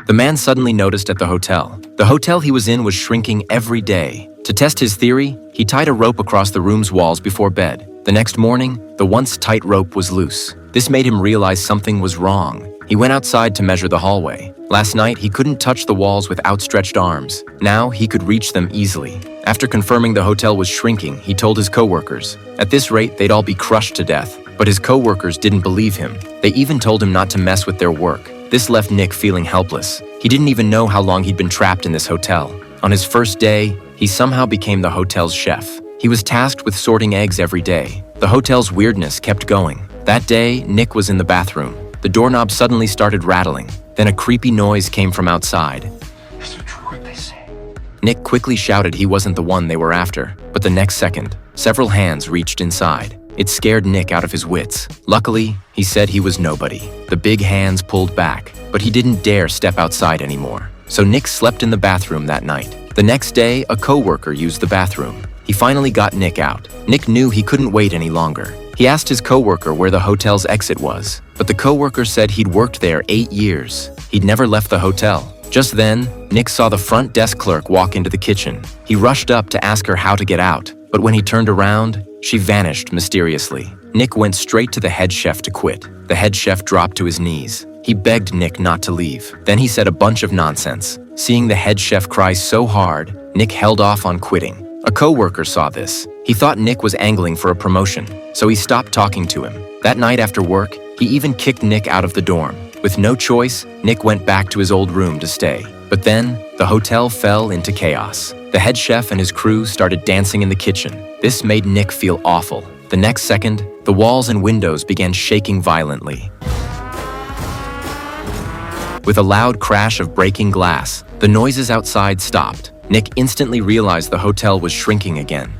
The man suddenly noticed at the hotel he was in was shrinking every day. To test his theory, he tied a rope across the room's walls before bed. The next morning, the once tight rope was loose. This made him realize something was wrong. He went outside to measure the hallway. Last night, he couldn't touch the walls with outstretched arms. Now, he could reach them easily. After confirming the hotel was shrinking, he told his co-workers. At this rate, they'd all be crushed to death. But his co-workers didn't believe him. They even told him not to mess with their work. This left Nick feeling helpless. He didn't even know how long he'd been trapped in this hotel. On his first day, he somehow became the hotel's chef. He was tasked with sorting eggs every day. The hotel's weirdness kept going. That day, Nick was in the bathroom. The doorknob suddenly started rattling. Then a creepy noise came from outside. It's the truth, they say. Nick quickly shouted he wasn't the one they were after. But the next second, several hands reached inside. It scared Nick out of his wits. Luckily, he said he was nobody. The big hands pulled back, but he didn't dare step outside anymore. So Nick slept in the bathroom that night. The next day, a co-worker used the bathroom. He finally got Nick out. Nick knew he couldn't wait any longer. He asked his co-worker where the hotel's exit was, but the co-worker said he'd worked there 8 years. He'd never left the hotel. Just then, Nick saw the front desk clerk walk into the kitchen. He rushed up to ask her how to get out, but when he turned around, she vanished mysteriously. Nick went straight to the head chef to quit. The head chef dropped to his knees. He begged Nick not to leave. Then he said a bunch of nonsense. Seeing the head chef cry so hard, Nick held off on quitting. A co-worker saw this. He thought Nick was angling for a promotion, so he stopped talking to him. That night after work, he even kicked Nick out of the dorm. With no choice, Nick went back to his old room to stay. But then, the hotel fell into chaos. The head chef and his crew started dancing in the kitchen. This made Nick feel awful. The next second, the walls and windows began shaking violently. With a loud crash of breaking glass, the noises outside stopped. Nick instantly realized the hotel was shrinking again.